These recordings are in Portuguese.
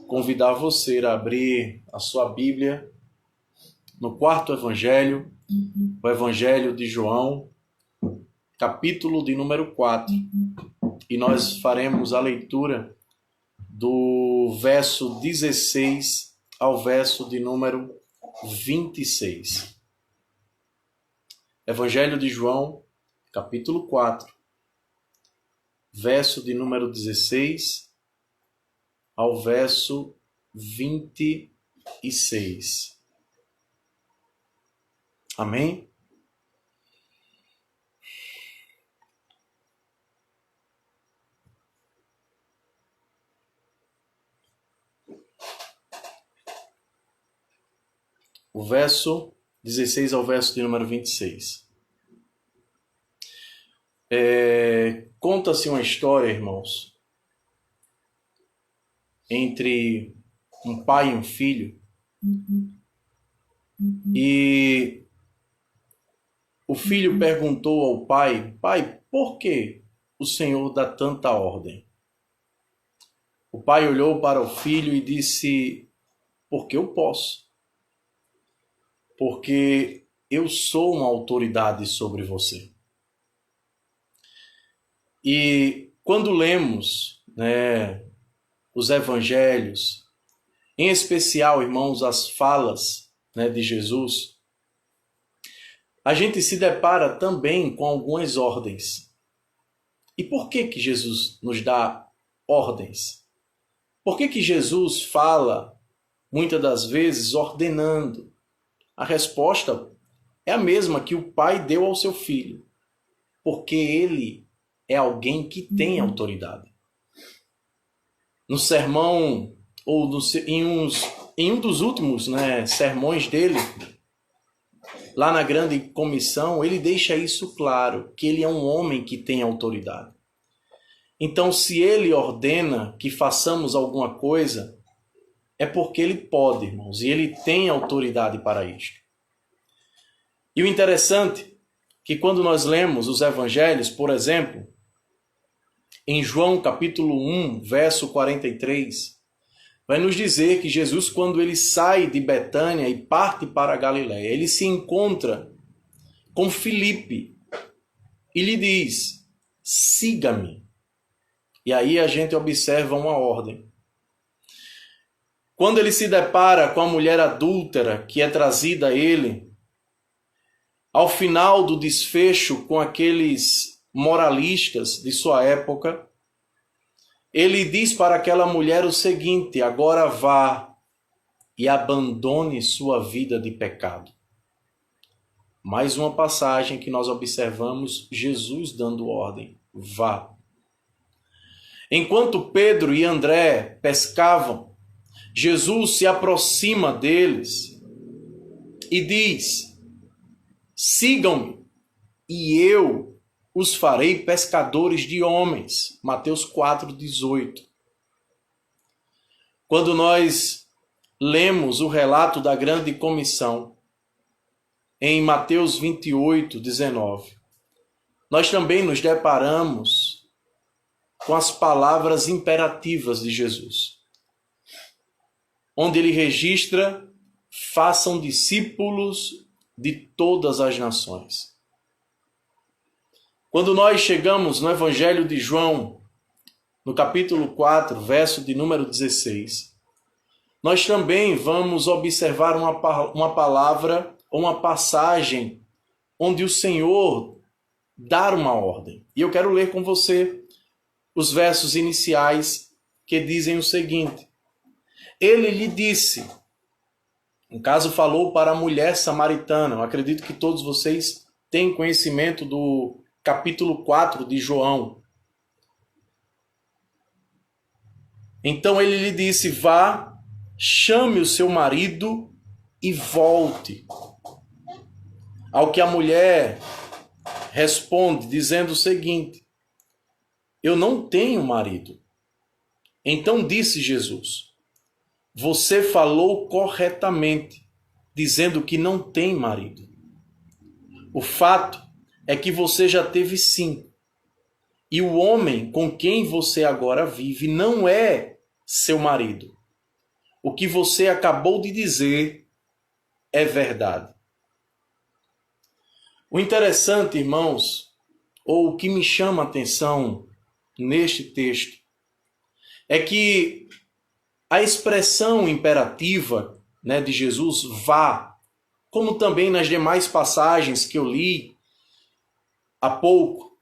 convidar você a abrir a sua Bíblia no quarto Evangelho, o Evangelho de João, capítulo de número 4. E nós faremos a leitura do verso 16 ao verso de número 26. Evangelho de João, capítulo 4, verso de número 16 ao verso 26. Amém? O verso 16 ao verso de número 26. Conta-se uma história, irmãos, entre um pai e um filho. E o filho perguntou ao pai: Pai, por que o Senhor dá tanta ordem? O pai olhou para o filho e disse: Porque eu posso. Porque eu sou uma autoridade sobre você. E quando lemos, os evangelhos, em especial, irmãos, as falas, de Jesus, a gente se depara também com algumas ordens. E por que Jesus nos dá ordens? Por que Jesus fala, muitas das vezes, ordenando? A resposta é a mesma que o pai deu ao seu filho. Porque ele é alguém que tem autoridade. No sermão, ou em um dos últimos sermões dele, lá na grande comissão, ele deixa isso claro, que ele é um homem que tem autoridade. Então, se ele ordena que façamos alguma coisa, é porque ele pode, irmãos, e ele tem autoridade para isto. E o interessante é que quando nós lemos os evangelhos, por exemplo, em João capítulo 1, verso 43, vai nos dizer que Jesus, quando ele sai de Betânia e parte para a Galiléia, ele se encontra com Filipe e lhe diz: siga-me. E aí a gente observa uma ordem. Quando ele se depara com a mulher adúltera que é trazida a ele, ao final do desfecho com aqueles moralistas de sua época, ele diz para aquela mulher o seguinte: agora vá e abandone sua vida de pecado. Mais uma passagem que nós observamos Jesus dando ordem: vá. Enquanto Pedro e André pescavam, Jesus se aproxima deles e diz: sigam-me e eu os farei pescadores de homens. Mateus 4:18. Quando nós lemos o relato da grande comissão, em Mateus 28:19, nós também nos deparamos com as palavras imperativas de Jesus, onde ele registra: façam discípulos de todas as nações. Quando nós chegamos no Evangelho de João, no capítulo 4, verso de número 16, nós também vamos observar uma palavra ou uma passagem onde o Senhor dá uma ordem. E eu quero ler com você os versos iniciais que dizem o seguinte: ele lhe disse, no caso falou para a mulher samaritana, eu acredito que todos vocês têm conhecimento do capítulo 4 de João. Então ele lhe disse: vá, chame o seu marido e volte. Ao que a mulher responde dizendo o seguinte: eu não tenho marido. Então disse Jesus: você falou corretamente, dizendo que não tem marido. O fato é que você já teve 5. E o homem com quem você agora vive não é seu marido. o que você acabou de dizer é verdade. O interessante, irmãos, ou o que me chama a atenção neste texto, é que a expressão imperativa, né, de Jesus, vá, como também nas demais passagens que eu li há pouco,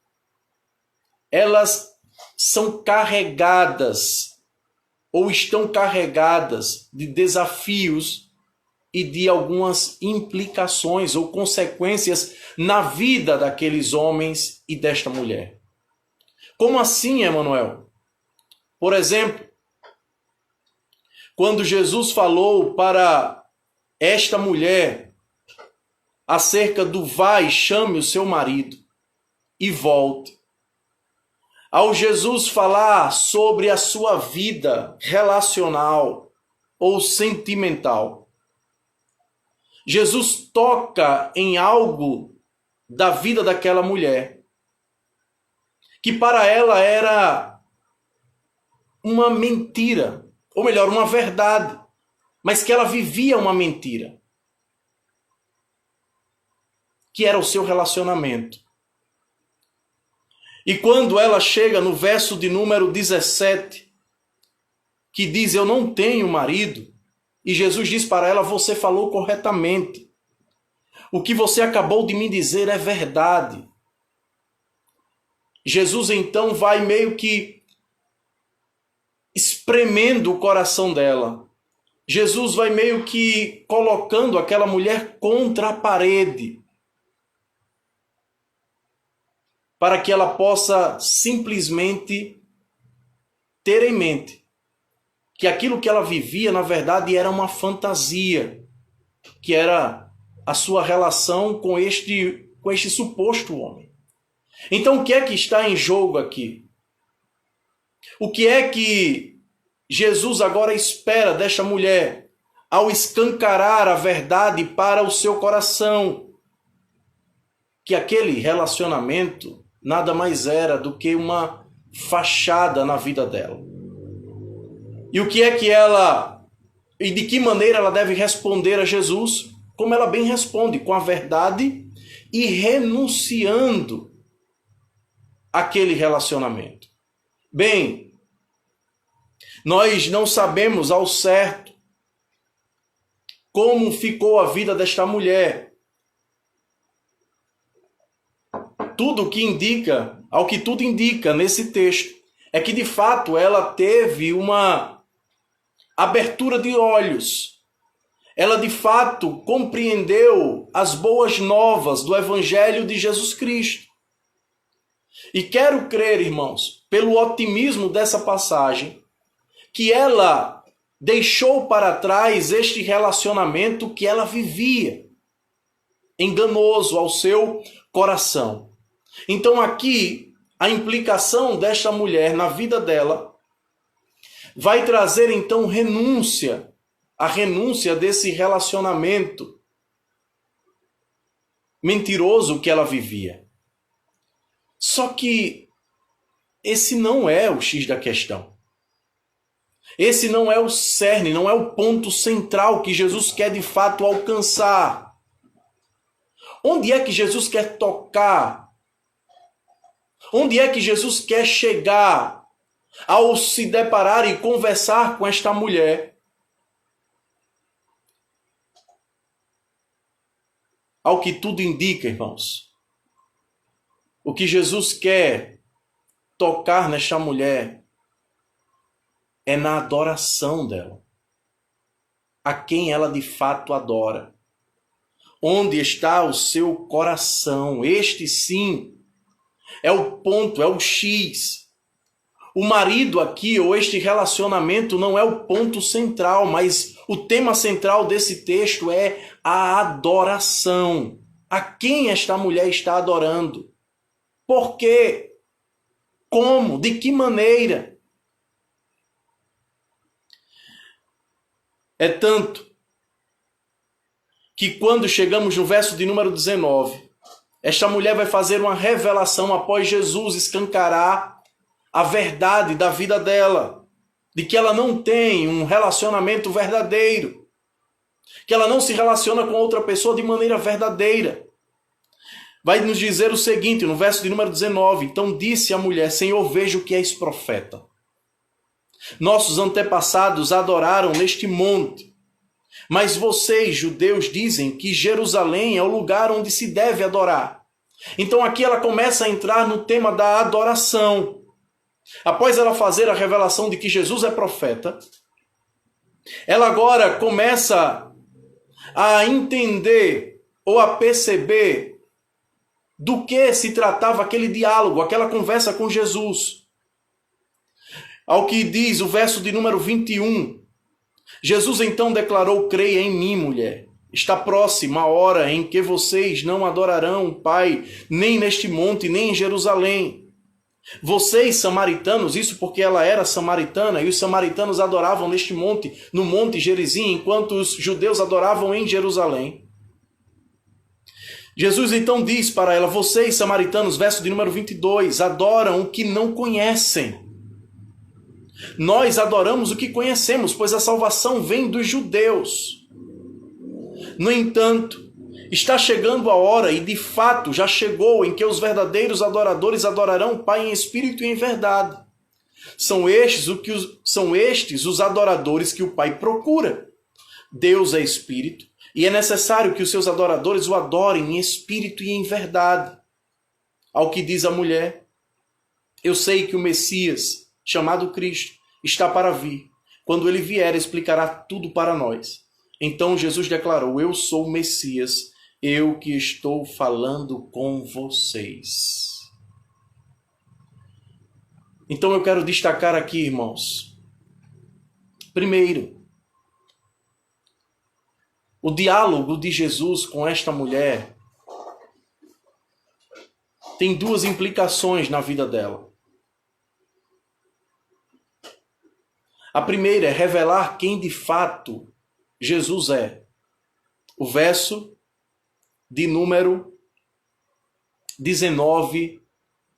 elas são carregadas ou estão carregadas de desafios e de algumas implicações ou consequências na vida daqueles homens e desta mulher. Como assim, Emanuel? Por exemplo, quando Jesus falou para esta mulher acerca do vai, chame o seu marido e volte. Ao Jesus falar sobre a sua vida relacional ou sentimental, Jesus toca em algo da vida daquela mulher, que para ela era uma mentira, ou melhor, uma verdade, mas que ela vivia uma mentira, que era o seu relacionamento. E quando ela chega no verso de número 17, que diz, eu não tenho marido, e Jesus diz para ela, você falou corretamente. O que você acabou de me dizer é verdade. Jesus então vai meio que espremendo o coração dela. Jesus vai meio que colocando aquela mulher contra a parede, para que ela possa simplesmente ter em mente que aquilo que ela vivia, na verdade, era uma fantasia, que era a sua relação com este suposto homem. Então, o que é que está em jogo aqui? O que é que Jesus agora espera desta mulher ao escancarar a verdade para o seu coração? Que aquele relacionamento nada mais era do que uma fachada na vida dela. E o que é que ela, e de que maneira ela deve responder a Jesus? Como ela bem responde, com a verdade e renunciando àquele relacionamento. Bem, nós não sabemos ao certo como ficou a vida desta mulher. Ao que tudo indica nesse texto, é que de fato ela teve uma abertura de olhos. Ela de fato compreendeu as boas novas do Evangelho de Jesus Cristo. E quero crer, irmãos, pelo otimismo dessa passagem, que ela deixou para trás este relacionamento que ela vivia, enganoso ao seu coração. Então aqui, a implicação desta mulher na vida dela vai trazer então a renúncia desse relacionamento mentiroso que ela vivia. Só que esse não é o X da questão. Esse não é o cerne, não é o ponto central que Jesus quer de fato alcançar. Onde é que Jesus quer tocar? Onde é que Jesus quer chegar ao se deparar e conversar com esta mulher? Ao que tudo indica, irmãos, o que Jesus quer tocar nesta mulher é na adoração dela. A quem ela de fato adora. Onde está o seu coração? Este sim é o ponto, é o X. O marido aqui, ou este relacionamento, não é o ponto central, mas o tema central desse texto é a adoração. A quem esta mulher está adorando? Por quê? Como? De que maneira? É tanto que quando chegamos no verso de número 19, esta mulher vai fazer uma revelação após Jesus escancarar a verdade da vida dela. de que ela não tem um relacionamento verdadeiro, que ela não se relaciona com outra pessoa de maneira verdadeira. Vai nos dizer o seguinte, no verso de número 19, então disse a mulher, Senhor, vejo que és profeta. Nossos antepassados adoraram neste monte, mas vocês, judeus, dizem que Jerusalém é o lugar onde se deve adorar. Então aqui ela começa a entrar no tema da adoração. Após ela fazer a revelação de que Jesus é profeta, ela agora começa a entender ou a perceber do que se tratava aquele diálogo, aquela conversa com Jesus. Ao que diz o verso de número 21, Jesus então declarou, creia em mim, mulher. Está próxima a hora em que vocês não adorarão o Pai, nem neste monte, nem em Jerusalém. Vocês, samaritanos, isso porque ela era samaritana, e os samaritanos adoravam neste monte, no Monte Gerizim, enquanto os judeus adoravam em Jerusalém. Jesus então diz para ela, vocês, samaritanos, verso de número 22, adoram o que não conhecem. Nós adoramos o que conhecemos, pois a salvação vem dos judeus. No entanto, está chegando a hora, e de fato já chegou, em que os verdadeiros adoradores adorarão o Pai em espírito e em verdade. São estes os adoradores que o Pai procura. Deus é espírito, e é necessário que os seus adoradores o adorem em espírito e em verdade. Ao que diz a mulher, eu sei que o Messias, chamado Cristo, está para vir. Quando ele vier, explicará tudo para nós. Então Jesus declarou, eu sou o Messias, eu que estou falando com vocês. Então eu quero destacar aqui, irmãos. Primeiro, o diálogo de Jesus com esta mulher tem duas implicações na vida dela. A primeira é revelar quem de fato Jesus é. O verso de número 19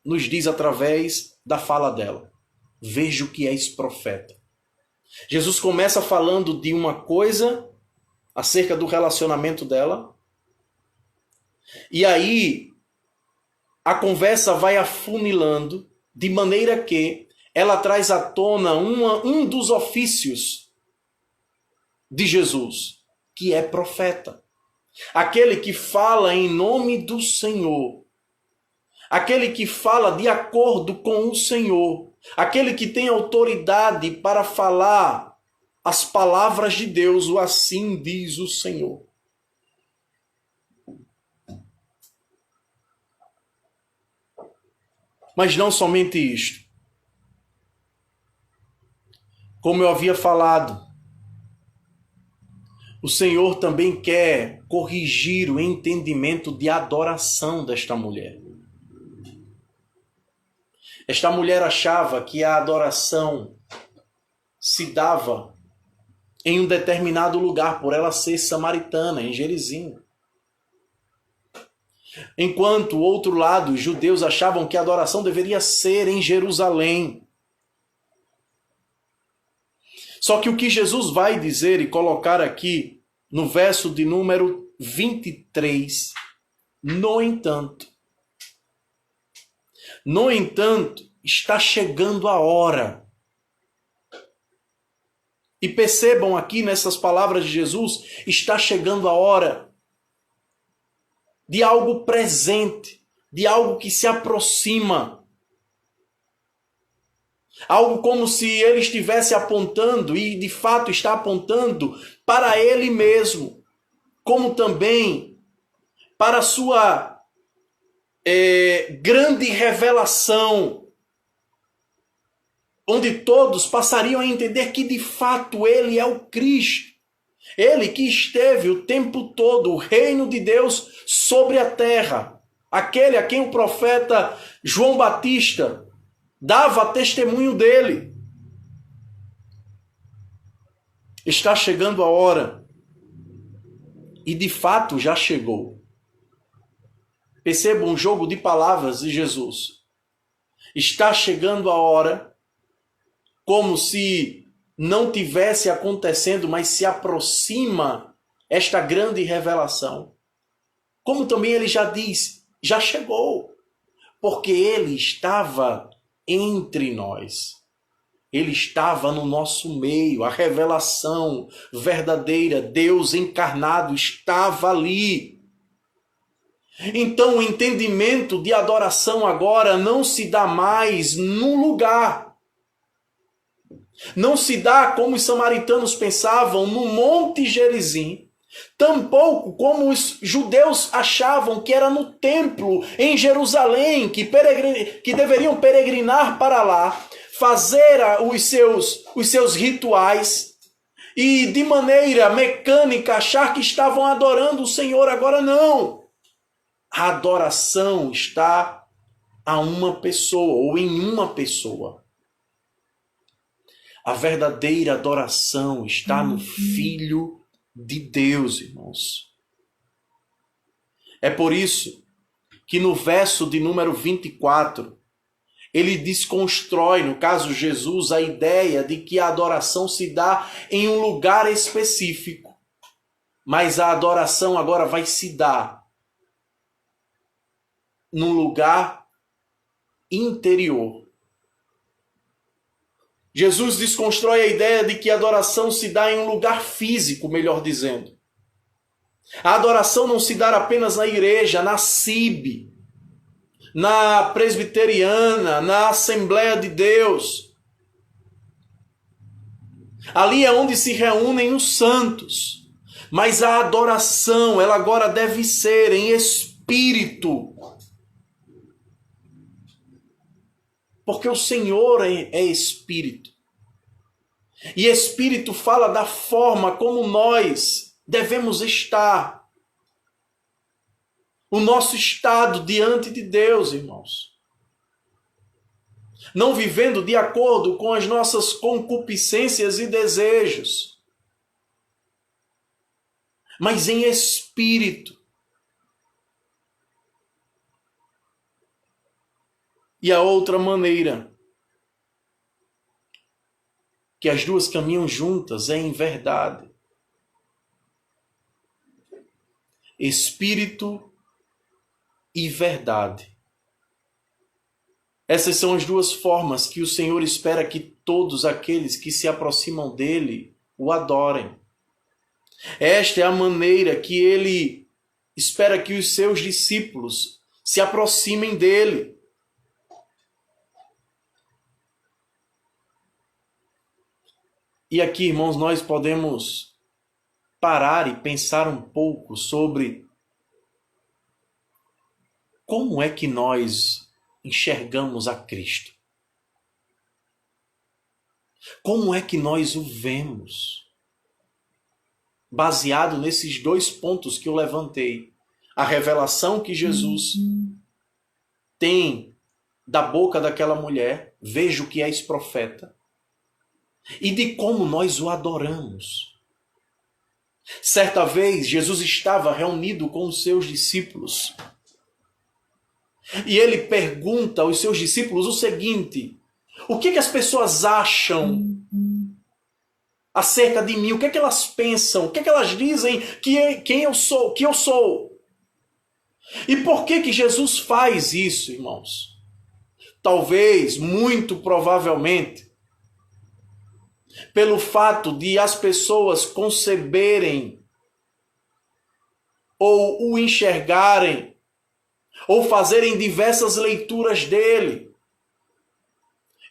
nos diz através da fala dela. Vejo que és profeta. Jesus começa falando de uma coisa acerca do relacionamento dela. E aí a conversa vai afunilando de maneira que ela traz à tona um dos ofícios de Jesus, que é profeta. Aquele que fala em nome do Senhor. Aquele que fala de acordo com o Senhor. Aquele que tem autoridade para falar as palavras de Deus, o assim diz o Senhor. Mas não somente isto. Como eu havia falado, o Senhor também quer corrigir o entendimento de adoração desta mulher. Esta mulher achava que a adoração se dava em um determinado lugar, por ela ser samaritana, em Gerizim. Enquanto, o outro lado, os judeus achavam que a adoração deveria ser em Jerusalém. Só que o que Jesus vai dizer e colocar aqui no verso de número 23, no entanto, está chegando a hora. E percebam aqui nessas palavras de Jesus, está chegando a hora de algo presente, de algo que se aproxima. Algo como se ele estivesse apontando, e de fato está apontando, para ele mesmo, como também para a sua grande revelação, onde todos passariam a entender que de fato ele é o Cristo. Ele que esteve o tempo todo, o reino de Deus sobre a terra. Aquele a quem o profeta João Batista dava testemunho dele. Está chegando a hora. E de fato já chegou. Percebam um jogo de palavras de Jesus. Está chegando a hora, como se não tivesse acontecendo, mas se aproxima esta grande revelação. Como também ele já diz, já chegou, porque ele estava entre nós. Ele estava no nosso meio, a revelação verdadeira, Deus encarnado estava ali. Então o entendimento de adoração agora não se dá mais num lugar. Não se dá como os samaritanos pensavam no Monte Gerizim. Tampouco como os judeus achavam que era no templo em Jerusalém, que deveriam peregrinar para lá, fazer os seus rituais e de maneira mecânica achar que estavam adorando o Senhor. Agora não. A adoração está a uma pessoa ou em uma pessoa. A verdadeira adoração está no Filho de Deus, irmãos. É por isso que no verso de número 24, ele desconstrói, no caso Jesus, a ideia de que a adoração se dá em um lugar específico. Mas a adoração agora vai se dar num lugar interior. Jesus desconstrói a ideia de que a adoração se dá em um lugar físico, melhor dizendo. A adoração não se dá apenas na igreja, na CIB, na presbiteriana, na Assembleia de Deus. Ali é onde se reúnem os santos. Mas a adoração, ela agora deve ser em espírito. Porque o Senhor é espírito. E espírito fala da forma como nós devemos estar. O nosso estado diante de Deus, irmãos. Não vivendo de acordo com as nossas concupiscências e desejos. Mas em espírito. E a outra maneira que as duas caminham juntas é em verdade. Espírito e verdade. Essas são as duas formas que o Senhor espera que todos aqueles que se aproximam dele o adorem. Esta é a maneira que ele espera que os seus discípulos se aproximem dele. E aqui, irmãos, nós podemos parar e pensar um pouco sobre como é que nós enxergamos a Cristo. Como é que nós o vemos? Baseado nesses dois pontos que eu levantei. A revelação que Jesus tem da boca daquela mulher, vejo que és profeta. E de como nós o adoramos. Certa vez, Jesus estava reunido com os seus discípulos. E ele pergunta aos seus discípulos o seguinte: o que as pessoas acham acerca de mim? O que elas pensam? O que elas dizem quem eu sou, que eu sou? E por que Jesus faz isso, irmãos? Talvez, muito provavelmente, pelo fato de as pessoas conceberem ou o enxergarem ou fazerem diversas leituras dele.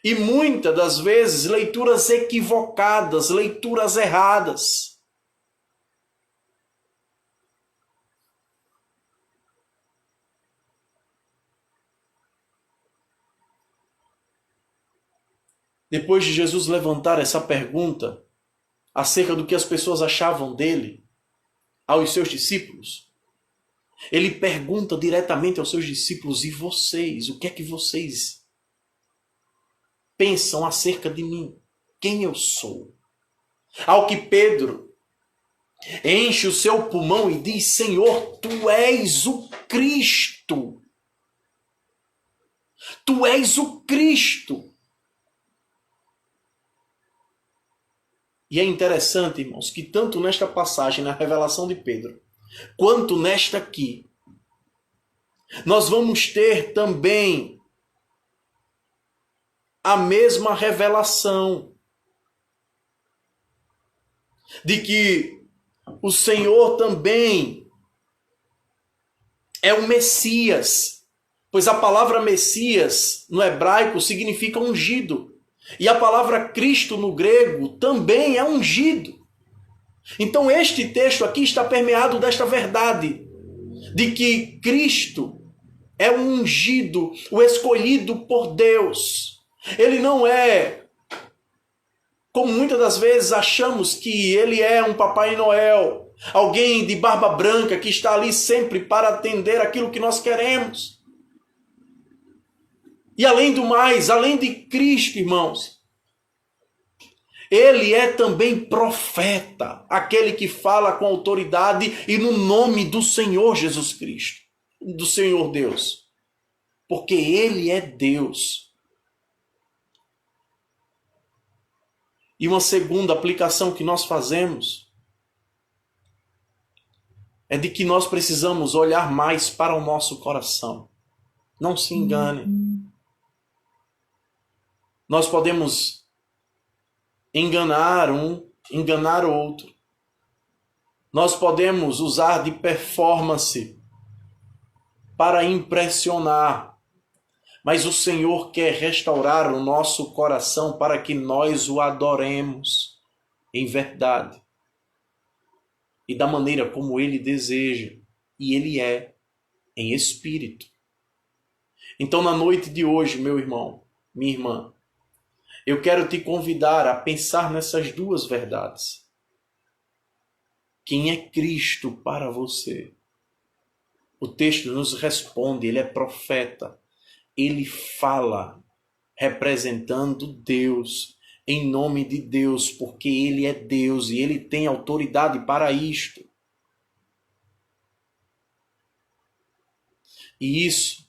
E muitas das vezes leituras equivocadas, leituras erradas. Depois de Jesus levantar essa pergunta acerca do que as pessoas achavam dele, aos seus discípulos, ele pergunta diretamente aos seus discípulos: e vocês? O que é que vocês pensam acerca de mim? Quem eu sou? Ao que Pedro enche o seu pulmão e diz: Senhor, tu és o Cristo. Tu és o Cristo. E é interessante, irmãos, que tanto nesta passagem, na revelação de Pedro, quanto nesta aqui, nós vamos ter também a mesma revelação de que o Senhor também é o Messias, pois a palavra Messias no hebraico significa ungido. E a palavra Cristo no grego também é ungido. Então este texto aqui está permeado desta verdade, de que Cristo é o ungido, o escolhido por Deus. Ele não é, como muitas das vezes achamos que ele é um Papai Noel, alguém de barba branca que está ali sempre para atender aquilo que nós queremos. E além do mais, além de Cristo, irmãos, ele é também profeta, aquele que fala com autoridade e no nome do Senhor Jesus Cristo, do Senhor Deus, porque ele é Deus. E uma segunda aplicação que nós fazemos é de que nós precisamos olhar mais para o nosso coração. Não se engane. Nós podemos enganar um, enganar outro. Nós podemos usar de performance para impressionar. Mas o Senhor quer restaurar o nosso coração para que nós o adoremos em verdade e da maneira como Ele deseja, e Ele é, em espírito. Então, na noite de hoje, meu irmão, minha irmã, eu quero te convidar a pensar nessas duas verdades. Quem é Cristo para você? O texto nos responde, ele é profeta. Ele fala representando Deus, em nome de Deus, porque ele é Deus e ele tem autoridade para isto. E isso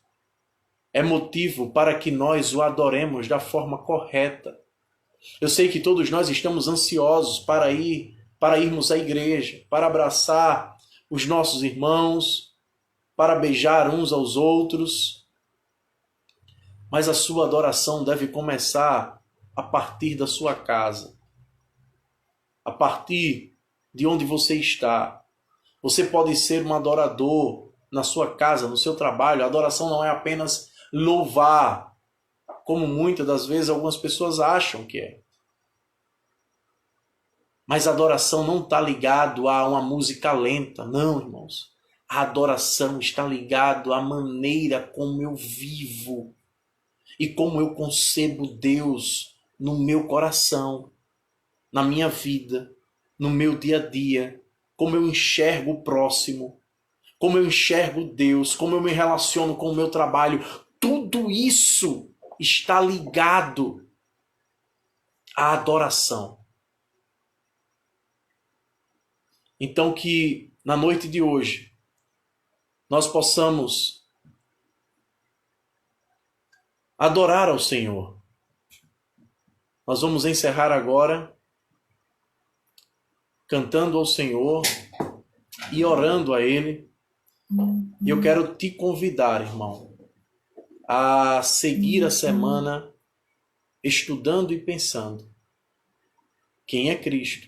é motivo para que nós o adoremos da forma correta. Eu sei que todos nós estamos ansiosos para irmos à igreja, para abraçar os nossos irmãos, para beijar uns aos outros. Mas a sua adoração deve começar a partir da sua casa, a partir de onde você está. Você pode ser um adorador na sua casa, no seu trabalho. A adoração não é apenas louvar, como muitas das vezes algumas pessoas acham que é. Mas a adoração não está ligado a uma música lenta, não, irmãos. A adoração está ligado à maneira como eu vivo e como eu concebo Deus no meu coração, na minha vida, no meu dia a dia, como eu enxergo o próximo, como eu enxergo Deus, como eu me relaciono com o meu trabalho. Tudo isso está ligado à adoração. Então que na noite de hoje nós possamos adorar ao Senhor. Nós vamos encerrar agora cantando ao Senhor e orando a Ele. E eu quero te convidar, irmão, a seguir a semana estudando e pensando quem é Cristo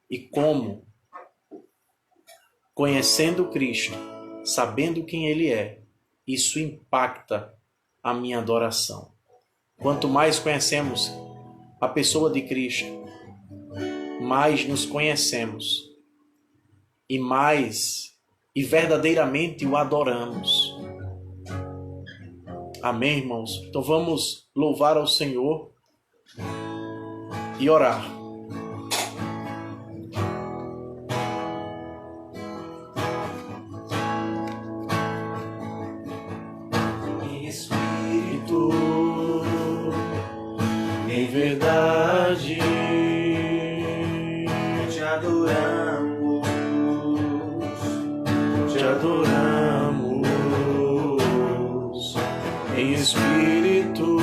e como, conhecendo Cristo, sabendo quem Ele é, isso impacta a minha adoração. Quanto mais conhecemos a pessoa de Cristo, mais nos conhecemos e mais e verdadeiramente o adoramos. Amém, irmãos? Então vamos louvar ao Senhor e orar. Em espírito, em verdade, te adoramos, te adoramos. Em espírito,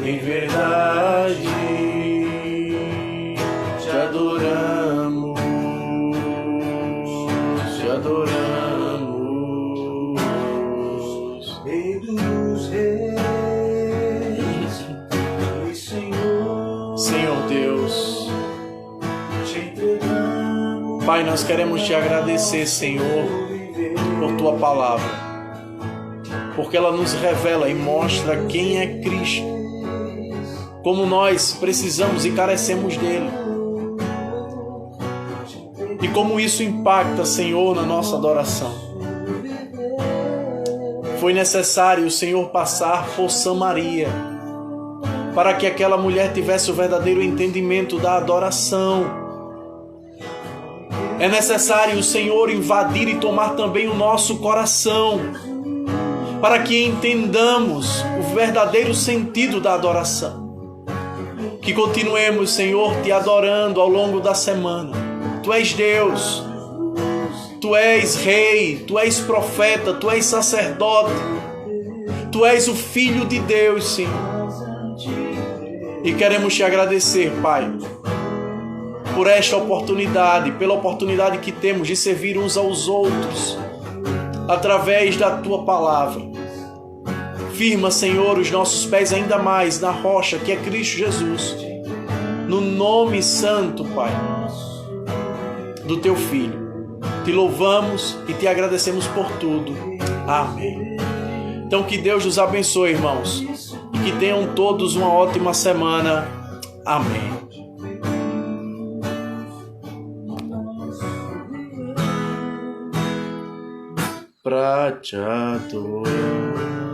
em verdade, Pai, nós queremos te agradecer, Senhor, por tua palavra, porque ela nos revela e mostra quem é Cristo, como nós precisamos e carecemos dele, e como isso impacta, Senhor, na nossa adoração. Foi necessário o Senhor passar por Samaria para que aquela mulher tivesse o verdadeiro entendimento da adoração. É necessário o Senhor invadir e tomar também o nosso coração, para que entendamos o verdadeiro sentido da adoração. Que continuemos, Senhor, te adorando ao longo da semana. Tu és Deus, Tu és Rei, Tu és profeta, Tu és sacerdote, Tu és o Filho de Deus, Senhor. E queremos te agradecer, Pai, por esta oportunidade, pela oportunidade que temos de servir uns aos outros, através da Tua palavra. Firma, Senhor, os nossos pés ainda mais na rocha que é Cristo Jesus, no nome santo, Pai, do Teu Filho. Te louvamos e te agradecemos por tudo. Amém. Então que Deus nos abençoe, irmãos, e que tenham todos uma ótima semana. Amém. Pra te adorar.